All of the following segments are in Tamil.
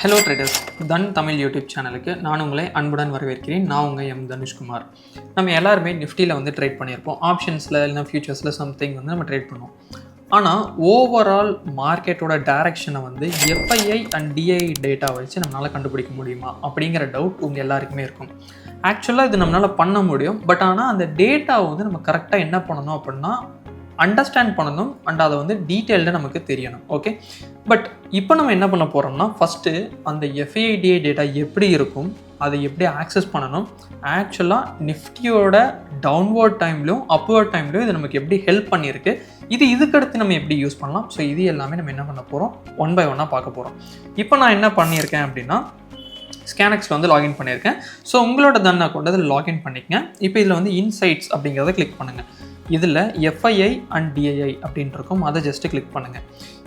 ஹலோ ட்ரேடர்ஸ், தன் தமிழ் யூடியூப் சேனலுக்கு நான் உங்களை அன்புடன் வரவேற்கிறேன். நான் உங்கள் தனுஷ்குமார். நம்ம எல்லாருமே நிஃப்டியில் வந்து ட்ரேட் பண்ணியிருப்போம். ஆப்ஷன்ஸில் இல்லைனா ஃபியூச்சர்ஸில் சம்திங் வந்து நம்ம ட்ரேட் பண்ணுவோம். ஆனால் ஓவரால் மார்க்கெட்டோட டைரக்ஷனை வந்து எஃப்ஐஐ அண்ட் டிஐ டேட்டா வச்சு நம்மளால் கண்டுபிடிக்க முடியுமா அப்படிங்கிற டவுட் உங்கள் எல்லாருக்குமே இருக்கும். ஆக்சுவலாக இது நம்மளால் பண்ண முடியும். பட் ஆனால் அந்த டேட்டாவை வந்து நம்ம கரெக்டாக என்ன பண்ணணும் அப்படின்னா அண்டர்ஸ்டாண்ட் பண்ணணும் அண்ட் அதை வந்து டீட்டெயில்டாக நமக்கு தெரியணும். ஓகே, பட் இப்போ நம்ம என்ன பண்ண போகிறோம்னா ஃபஸ்ட்டு அந்த எஃப்ஐடிஐ டேட்டா எப்படி இருக்கும், அதை எப்படி ஆக்சஸ் பண்ணணும், ஆக்சுவலாக நிஃப்டியோட டவுன்வர்ட் டைம்லையும் அப்வர்ட் டைம்லையும் இது நமக்கு எப்படி ஹெல்ப் பண்ணியிருக்கு, இதுக்கடுத்து நம்ம எப்படி யூஸ் பண்ணலாம். ஸோ இது எல்லாமே நம்ம என்ன பண்ண போகிறோம், ஒன் பை ஒன்னாக பார்க்க போகிறோம். இப்போ நான் என்ன பண்ணியிருக்கேன் அப்படின்னா ஸ்கேனக்ஸில் வந்து லாகின் பண்ணியிருக்கேன். ஸோ உங்களோட தன் அக்கௌண்ட் அதில் லாகின் பண்ணிக்கங்க. இப்போ இதில் வந்து இன்சைட்ஸ் அப்படிங்கிறத கிளிக் பண்ணுங்கள். இதில் எஃப்ஐஐ அண்ட் டிஐஐ அப்படின்ட்டு இருக்கும், அதை ஜஸ்ட்டு கிளிக் பண்ணுங்கள்.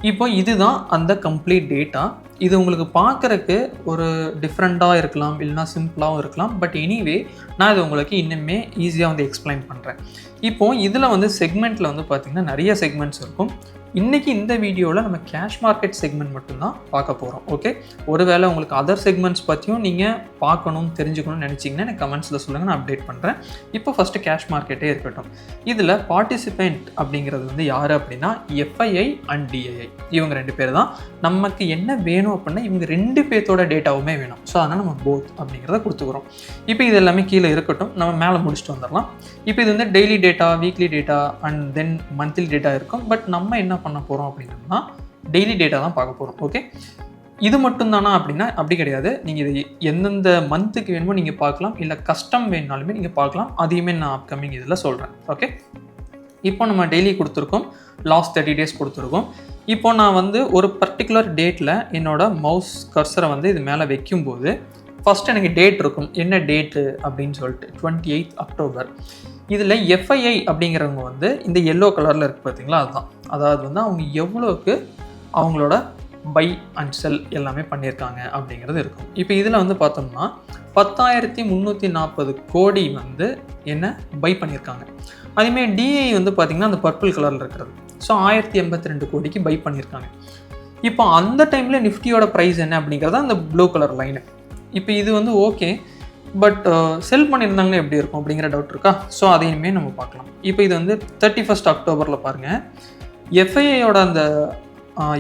இப்போ இதுதான் அந்த கம்ப்ளீட் டேட்டா. இது உங்களுக்கு பார்க்குறக்கு ஒரு டிஃப்ரெண்ட்டாக இருக்கலாம், இல்லைனா சிம்பிளாகவும் இருக்கலாம். பட் எனிவே நான் இது உங்களுக்கு இன்னுமே ஈஸியாக வந்து எக்ஸ்பிளைன் பண்ணுறேன். இப்போது இதில் வந்து செக்மெண்ட்டில் வந்து பார்த்திங்கன்னா நிறைய செக்மெண்ட்ஸ் இருக்கும். இன்றைக்கி இந்த வீடியோவில் நம்ம கேஷ் மார்க்கெட் செக்மெண்ட் மட்டும்தான் பார்க்க போகிறோம். ஓகே, ஒருவேளை உங்களுக்கு அதர் செக்மெண்ட்ஸ் பற்றியும் நீங்கள் பார்க்கணும் தெரிஞ்சுக்கணும்னு நினச்சிங்கன்னா எனக்கு கமெண்ட்ஸில் சொல்லுங்கள், நான் அப்டேட் பண்ணுறேன். இப்போ ஃபஸ்ட்டு கேஷ் மார்க்கெட்டே இருக்கட்டும். இதில் பார்ட்டிசிபெண்ட் அப்படிங்கிறது வந்து யார் அப்படின்னா எஃப்ஐஐ அண்ட் டிஐஐ, இவங்க ரெண்டு பேர் தான். நமக்கு என்ன வேணும் அப்படின்னா இவங்க ரெண்டு பேர்த்தோட டேட்டாவுமே வேணும். ஸோ அதனால் நம்ம போத் அப்படிங்கிறத கொடுத்துக்கிறோம். இப்போ இது எல்லாமே கீழே இருக்கட்டும், நம்ம மேலே முடிச்சுட்டு வந்துடலாம். இப்போ இது வந்து daily data, weekly data and then monthly data இருக்கும். பட் நம்ம என்ன பண்ண போகிறோம் அப்படின்னா டெய்லி டேட்டா தான் பார்க்க போகிறோம். ஓகே, இது மட்டும் தானா அப்படின்னா அப்படி கிடையாது. நீங்கள் இது எந்தெந்த மந்த்துக்கு வேணுமோ நீங்கள் பார்க்கலாம், இல்லை கஸ்டம் வேணுனாலுமே நீங்கள் பார்க்கலாம். அதையுமே நான் அப்கமிங் இதில் சொல்கிறேன். ஓகே, இப்போ நம்ம டெய்லி கொடுத்துருக்கோம், லாஸ்ட் 30 days கொடுத்துருக்கோம். இப்போ நான் வந்து ஒரு பர்டிகுலர் டேட்டில் என்னோட மவுஸ் கர்சரை வந்து இது மேலே வைக்கும்போது ஃபஸ்ட்டு எனக்கு டேட் இருக்கும். என்ன டேட்டு அப்படின்னு சொல்லிட்டு 28 October. இதில் எஃப்ஐஐ அப்படிங்கிறவங்க வந்து இந்த எல்லோ கலரில் இருக்குது பார்த்தீங்களா, அதுதான். அதாவது வந்து அவங்க எவ்வளோக்கு அவங்களோட பை அண்ட் செல் எல்லாமே பண்ணியிருக்காங்க அப்படிங்கிறது இருக்கும். இப்போ இதில் வந்து பார்த்தோம்னா 10,340 கோடி வந்து என்ன பை பண்ணியிருக்காங்க. அதேமாதிரி டிஐ வந்து பார்த்திங்கன்னா அந்த பர்பிள் கலரில் இருக்கிறது. ஸோ 1082 கோடிக்கு பை பண்ணியிருக்காங்க. இப்போ அந்த டைமில் நிஃப்டியோட ப்ரைஸ் என்ன அப்படிங்கிறத அந்த ப்ளூ கலர் லைனு. இப்போ இது வந்து ஓகே, பட் செல் பண்ணியிருந்தாங்கன்னா எப்படி இருக்கும் அப்படிங்கிற டவுட் இருக்கா. ஸோ அதையுமே நம்ம பார்க்கலாம். இப்போ இது வந்து 31st October பாருங்கள், எஃப்ஐஐயோட அந்த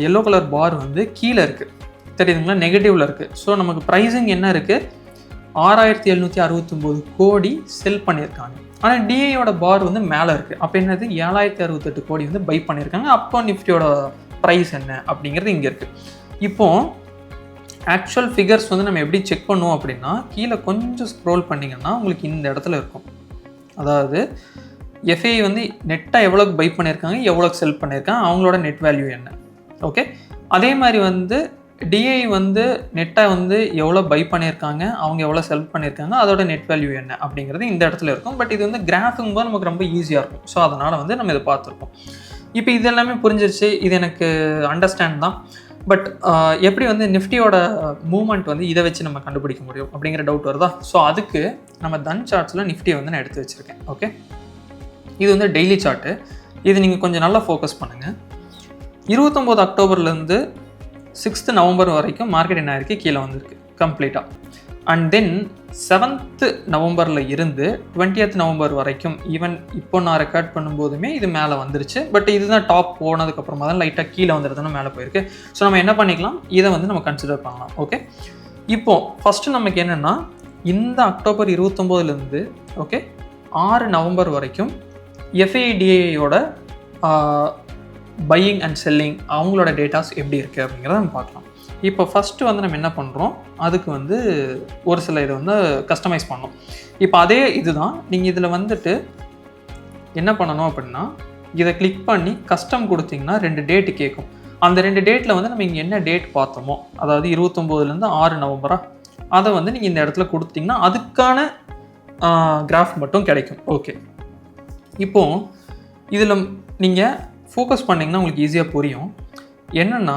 எல்லோ கலர் பார் வந்து கீழே இருக்குது, தெரியுதுங்களா, நெகட்டிவில் இருக்குது. ஸோ நமக்கு ப்ரைஸிங் என்ன இருக்குது, 6,769 கோடி செல் பண்ணியிருக்காங்க. ஆனால் டிஐயோட பார் வந்து மேலே இருக்குது. அப்போ என்னது, 7,068 கோடி வந்து பை பண்ணியிருக்காங்க. அப்போ நிஃப்டியோட ப்ரைஸ் என்ன அப்படிங்கிறது இங்கே இருக்குது. இப்போது ஆக்சுவல் ஃபிகர்ஸ் வந்து நம்ம எப்படி செக் பண்ணுவோம் அப்படின்னா கீழே கொஞ்சம் ஸ்க்ரோல் பண்ணிங்கன்னா உங்களுக்கு இந்த இடத்துல இருக்கும். அதாவது எஃப்ஐ வந்து நெட்டாக எவ்வளோக்கு பை பண்ணியிருக்காங்க, எவ்வளோக்கு செல் பண்ணியிருக்காங்க, அவங்களோட நெட் வேல்யூ என்ன. ஓகே, அதே மாதிரி வந்து டிஐ வந்து நெட்டாக வந்து எவ்வளோ பை பண்ணியிருக்காங்க, அவங்க எவ்வளோ செல் பண்ணியிருக்காங்க, அதோட நெட் வேல்யூ என்ன அப்படிங்கிறது இந்த இடத்துல இருக்கும். பட் இது வந்து கிராஃபிங் போது நமக்கு ரொம்ப ஈஸியாக இருக்கும். ஸோ அதனால் வந்து நம்ம இதை பார்த்துருக்கோம். இப்போ இது எல்லாமே புரிஞ்சிருச்சு, இது எனக்கு அண்டர்ஸ்டாண்ட் தான். பட் எப்படி வந்து நிஃப்டியோட மூவ்மெண்ட் வந்து இதை வச்சு நம்ம கண்டுபிடிக்க முடியும் அப்படிங்கிற டவுட் வருதா. ஸோ அதுக்கு நம்ம தன் சார்ட்ஸில் நிஃப்டியை வந்து நான் எடுத்து வச்சுருக்கேன். ஓகே, இது வந்து டெய்லி சார்ட்டு. இது நீங்கள் கொஞ்சம் நல்லா ஃபோக்கஸ் பண்ணுங்கள். 29 Octoberலேருந்து 6th November வரைக்கும் மார்க்கெட் என்ன ஆயிருக்கு, கீழே வந்திருக்கு கம்ப்ளீட்டாக. அண்ட் தென் 7th November இருந்து 20th November வரைக்கும், ஈவன் இப்போ நான் ரெக்கார்ட் பண்ணும்போதுமே இது மேலே வந்துருச்சு. பட் இதுதான் டாப் போனதுக்கப்புறமா தான் லைட்டாக கீழே வந்துடுதுன்னு மேலே போயிருக்கு. ஸோ நம்ம என்ன பண்ணிக்கலாம், இதை வந்து நம்ம கன்சிடர் பண்ணலாம். ஓகே, இப்போது ஃபஸ்ட்டு நமக்கு என்னென்னா இந்த October 29 ஓகே 6 November வரைக்கும் எஃப்ஐடிஐயோட பையிங் அண்ட் செல்லிங் அவங்களோட டேட்டாஸ் எப்படி இருக்குது அப்படிங்கிறத நம்ம பார்க்கலாம். இப்போ ஃபஸ்ட்டு வந்து நம்ம என்ன பண்ணுறோம், அதுக்கு வந்து ஒரு சில இதை வந்து கஸ்டமைஸ் பண்ணோம். இப்போ அதே இதுதான் நீங்கள் இதில் வந்துட்டு என்ன பண்ணணும் அப்படின்னா இதை கிளிக் பண்ணி கஸ்டம் கொடுத்தீங்கன்னா 2 டேட்டு கேட்கும். அந்த 2 டேட்டில் வந்து நம்ம இங்கே என்ன டேட் பார்த்தோமோ, அதாவது 29லேருந்து 6 November, அதை வந்து நீங்கள் இந்த இடத்துல கொடுத்தீங்கன்னா அதுக்கான கிராஃப் மட்டும் கிடைக்கும். ஓகே, இப்போது இதில் நீங்கள் ஃபோக்கஸ் பண்ணிங்கன்னா உங்களுக்கு ஈஸியாக புரியும். என்னென்னா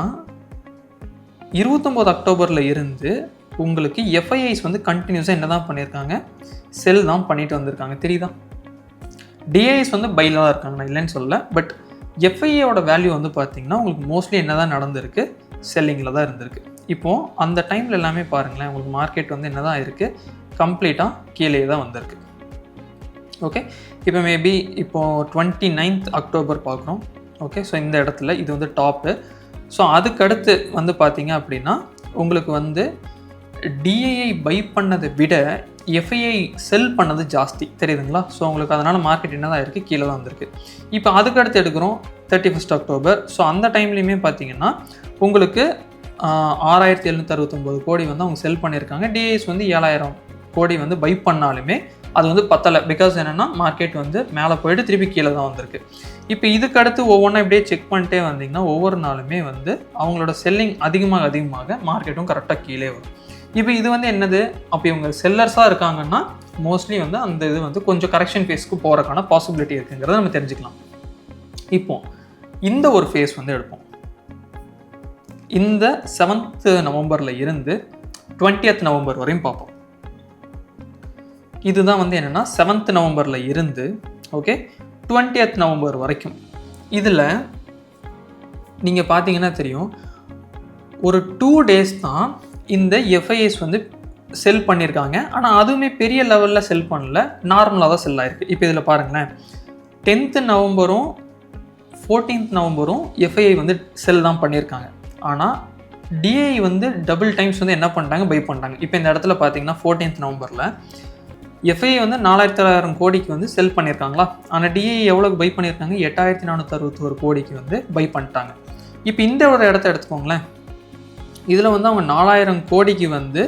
29 October இருந்து உங்களுக்கு எஃப்ஐஐஸ் வந்து கண்டினியூஸாக என்ன தான் பண்ணியிருக்காங்க, செல் தான் பண்ணிட்டு வந்திருக்காங்க, தெரியுதா. டிஐஎஸ் வந்து பையில் தான் இருக்காங்க, நான் இல்லைன்னு சொல்லலை. பட் எஃப்ஐஏவோட வேல்யூ வந்து பார்த்திங்கன்னா உங்களுக்கு மோஸ்ட்லி என்ன தான் நடந்திருக்கு, செல்லிங்கில் தான் இருந்திருக்கு. இப்போது அந்த டைமில் எல்லாமே பாருங்களேன், உங்களுக்கு மார்க்கெட் வந்து என்ன தான் இருக்குது, கம்ப்ளீட்டாக கீழே தான் வந்திருக்கு. ஓகே, இப்போ மேபி இப்போது 29th அக்டோபர் பார்க்குறோம். ஓகே, ஸோ இந்த இடத்துல இது வந்து டாப்பு. ஸோ அதுக்கடுத்து வந்து பார்த்தீங்க அப்படின்னா உங்களுக்கு வந்து டிஏஐ பை பண்ணதை விட எஃப்ஐஐ செல் பண்ணது ஜாஸ்தி, தெரியுதுங்களா? ஸோ உங்களுக்கு அதனால் மார்க்கெட் என்ன தான் இருக்குது, கீழே தான் வந்திருக்கு. இப்போ அதுக்கடுத்து எடுக்கிறோம் 31st அக்டோபர். ஸோ அந்த டைம்லேயுமே பார்த்தீங்கன்னா உங்களுக்கு 6769 கோடி வந்து அவங்க செல் பண்ணியிருக்காங்க. டிஐஸ் வந்து 7000 கோடி வந்து பை பண்ணாலுமே அது வந்து பத்தலை. பிகாஸ் என்னென்னா மார்க்கெட் வந்து மேலே போயிட்டு திருப்பி கீழே தான் வந்திருக்கு. இப்போ இதுக்கு அடுத்து ஒவ்வொன்றா இப்படியே செக் பண்ணிட்டே வந்தீங்கன்னா ஒவ்வொரு நாளுமே வந்து அவங்களோட செல்லிங் அதிகமாக மார்க்கெட்டும் கரெக்டாக கீழே வரும். இப்போ இது வந்து என்னது, அப்போ இவங்க செல்லர்ஸாக இருக்காங்கன்னா மோஸ்ட்லி வந்து அந்த இது வந்து கொஞ்சம் கரெக்ஷன் ஃபேஸ்க்கு போகிறக்கான பாசிபிலிட்டி இருக்குங்கிறத நம்ம தெரிஞ்சுக்கலாம். இப்போ இந்த ஒரு ஃபேஸ் வந்து எடுப்போம். இந்த 7th நவம்பரில் இருந்து 20th நவம்பர் வரையும் பார்ப்போம். இதுதான் வந்து என்னென்னா 7th நவம்பரில் இருந்து ஓகே 20th நவம்பர் வரைக்கும். இதில் நீங்கள் பார்த்தீங்கன்னா தெரியும், ஒரு 2 days தான் இந்த எஃப்ஐஎஸ் வந்து செல் பண்ணியிருக்காங்க. ஆனால் அதுவுமே பெரிய லெவலில் செல் பண்ணல, நார்மலாக தான் செல் ஆகிருக்கு. இப்போ இதில் பாருங்களேன், 10th நவம்பரும் 14th நவம்பரும் எஃப்ஐஐ வந்து செல் தான் பண்ணியிருக்காங்க. ஆனால் டிஐ வந்து டபுள் டைம்ஸ் வந்து என்ன பண்ணிட்டாங்க, பை பண்ணிட்டாங்க. இப்போ இந்த இடத்துல பார்த்தீங்கன்னா 14th நவம்பரில் எஃப்ஐஐ வந்து 4000 கோடிக்கு வந்து செல் பண்ணியிருக்காங்களா, ஆனால் டிஐ எவ்வளோக்கு பை பண்ணியிருக்காங்க, 8461 கோடிக்கு வந்து பை பண்ணிட்டாங்க. இப்போ இந்த ஒரு இடத்த எடுத்துக்கோங்களேன், இதில் வந்து அவங்க 4000 கோடிக்கு வந்து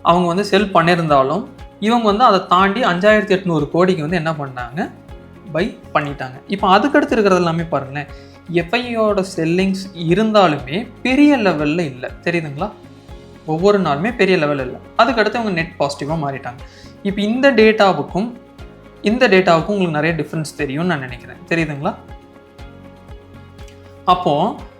அவங்க வந்து செல் பண்ணியிருந்தாலும் இவங்க வந்து அதை தாண்டி 5800 கோடிக்கு வந்து என்ன பண்ணாங்க, பை பண்ணிட்டாங்க. இப்போ அதுக்கடுத்து இருக்கிறது எல்லாமே பாருங்களேன், எஃப்ஐயோட செல்லிங்ஸ் இருந்தாலுமே பெரிய லெவலில் இல்லை, தெரியுதுங்களா? ஒவ்வொரு நாளுமே பெரிய லெவலில் இல்லை. அதுக்கடுத்து அவங்க நெட் பாசிட்டிவாக மாறிட்டாங்க. இப்போ இந்த டேட்டாவுக்கும் உங்களுக்கு நிறைய டிஃப்ரென்ஸ் தெரியும்னு நான் நினைக்கிறேன், தெரியுதுங்களா? அப்போது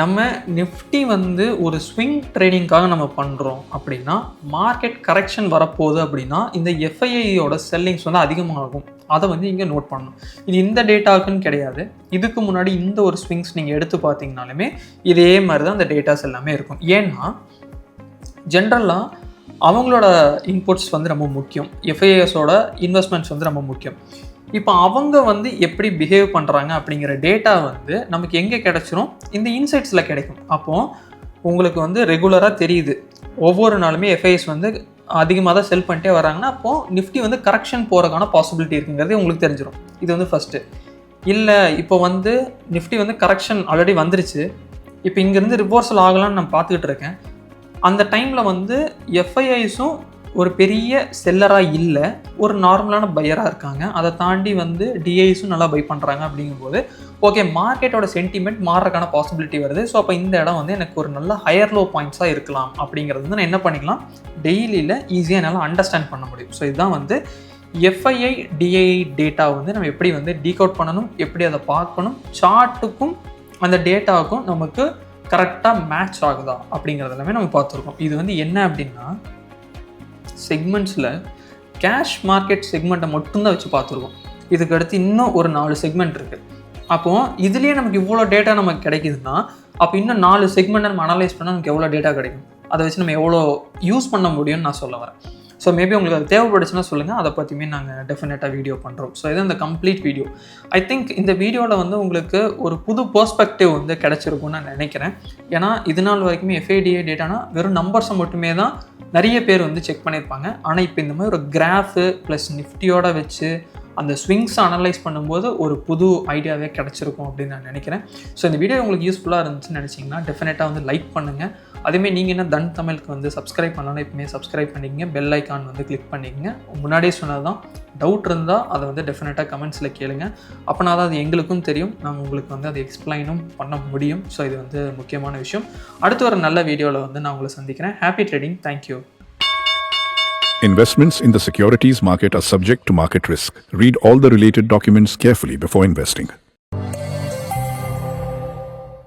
நம்ம நிஃப்டி வந்து ஒரு ஸ்விங் ட்ரேடிங்காக நம்ம பண்ணுறோம் அப்படின்னா, மார்க்கெட் கரெக்ஷன் வரப்போகுது அப்படின்னா இந்த எஃப்ஐஐயோட செல்லிங்ஸ் வந்து அதிகமாகும். அதை வந்து இங்கே நோட் பண்ணணும். இது இந்த டேட்டாவுக்குன்னு கிடையாது, இதுக்கு முன்னாடி இந்த ஒரு ஸ்விங்ஸ் நீங்கள் எடுத்து பார்த்தீங்கனாலுமே இதே மாதிரி தான் இந்த டேட்டாஸ் எல்லாமே இருக்கும். ஏன்னா ஜென்ரலாக அவங்களோட இன்புட்ஸ் வந்து ரொம்ப முக்கியம், எஃப்ஐஎஸோட இன்வெஸ்ட்மெண்ட்ஸ் வந்து ரொம்ப முக்கியம். இப்போ அவங்க வந்து எப்படி பிஹேவ் பண்ணுறாங்க அப்படிங்கிற டேட்டா வந்து நமக்கு எங்கே கிடச்சிரும், இந்த இன்சைட்ஸில் கிடைக்கும். அப்போது உங்களுக்கு வந்து ரெகுலராக தெரியுது ஒவ்வொரு நாளுமே எஃப்ஐஎஸ் வந்து அதிகமாக தான் செல் பண்ணிட்டே வராங்கன்னா அப்போது நிஃப்டி வந்து கரெக்ஷன் போகிறதுக்கான பாசிபிலிட்டி இருக்குங்கிறது உங்களுக்கு தெரிஞ்சிடும். இது வந்து ஃபஸ்ட்டு. இல்லை இப்போ வந்து நிஃப்டி வந்து கரெக்ஷன் ஆல்ரெடி வந்துருச்சு, இப்போ இங்கேருந்து ரிவர்சல் ஆகலான்னு நான் பார்த்துக்கிட்டு இருக்கேன். அந்த டைமில் வந்து எஃப்ஐஐஸும் ஒரு பெரிய செல்லராக இல்லை, ஒரு நார்மலான பையராக இருக்காங்க. அதை தாண்டி வந்து டிஐஸும் நல்லா பை பண்ணுறாங்க. அப்படிங்கும்போது ஓகே, மார்க்கெட்டோட சென்டிமெண்ட் மாறுறதுக்கான பாசிபிலிட்டி வருது. ஸோ அப்போ இந்த இடம் வந்து எனக்கு ஒரு நல்ல ஹையர் லோ பாயிண்ட்ஸாக இருக்கலாம் அப்படிங்கிறது வந்து நான் என்ன பண்ணிக்கலாம், டெய்லியில் ஈஸியாக என்னால் அண்டர்ஸ்டாண்ட் பண்ண முடியும். ஸோ இதுதான் வந்து எஃப்ஐஐ டிஐ டேட்டா வந்து நம்ம எப்படி வந்து டீகோட் பண்ணணும், எப்படி அதை பார்க்கணும், சார்ட்டுக்கும் அந்த டேட்டாவுக்கும் நமக்கு கரெக்டாக மேட்ச் ஆகுதா அப்படிங்கிறது எல்லாமே நம்ம பார்த்துருக்கோம். இது வந்து என்ன அப்படின்னா செக்மெண்ட்ஸில் கேஷ் மார்க்கெட் செக்மெண்ட்டை மட்டும்தான் வச்சு பார்த்துருக்கோம். இதுக்கு அடுத்து இன்னும் ஒரு 4 செக்மெண்ட் இருக்குது. அப்போது இதுலேயே நமக்கு இவ்வளோ டேட்டா நமக்கு கிடைக்குதுன்னா அப்போ இன்னும் 4 செக்மெண்ட்டை நம்ம அனலைஸ் பண்ணால் நமக்கு எவ்வளோ டேட்டா கிடைக்கும், அதை வச்சு நம்ம எவ்வளோ யூஸ் பண்ண முடியும்னு நான் சொல்ல வரேன். ஸோ மேபி உங்களுக்கு அது தேவைப்படுச்சுன்னா சொல்லுங்கள், அதை பற்றியுமே நாங்கள் டெஃபினட்டாக வீடியோ பண்ணுறோம். ஸோ இது இந்த கம்ப்ளீட் வீடியோ. ஐ திங்க் இந்த வீடியோவில் வந்து உங்களுக்கு ஒரு புது பெர்ஸ்பெக்டிவ் வந்து கிடச்சிருக்கும்னு நான் நினைக்கிறேன். ஏன்னா இது நாள் வரைக்குமே எஃப்ஐடிஏ டேட்டானா வெறும் நம்பர்ஸை மட்டுமே தான் நிறைய பேர் வந்து செக் பண்ணியிருப்பாங்க. ஆனால் இப்போ இந்த மாதிரி ஒரு கிராஃபு ப்ளஸ் நிஃப்டியோட வச்சு அந்த ஸ்விங்ஸை அனலைஸ் பண்ணும்போது ஒரு புது ஐடியாவே கிடச்சிருக்கும் அப்படின்னு நான் நினைக்கிறேன். ஸோ இந்த வீடியோ உங்களுக்கு யூஸ்ஃபுல்லாக இருந்துச்சுன்னு நினச்சிங்கன்னா டெஃபினட்டாக வந்து லைக் பண்ணுங்கள். அதேமாதிரி நீங்கள் என்ன தன் தமிழுக்கு வந்து சப்ஸ்கிரைப் பண்ணலாம், இப்போமே சப்ஸ்கிரைப் பண்ணிக்கங்க, பெல் ஐக்கான் வந்து கிளிக் பண்ணிக்கங்க. முன்னாடியே சொன்னது தான், டவுட் இருந்தால் அதை வந்து டெஃபினட்டாக கமெண்ட்ஸில் கேளுங்க. அப்போனா தான் அது எங்களுக்கும் தெரியும், நாங்கள் உங்களுக்கு வந்து அதை எக்ஸ்பிளைனும் பண்ண முடியும். ஸோ இது வந்து முக்கியமான விஷயம். அடுத்து ஒரு நல்ல வீடியோவில் வந்து நான் உங்களை சந்திக்கிறேன். Happy trading. Thank you. Investments in the securities market are subject to market risk. Read all the related documents carefully before investing.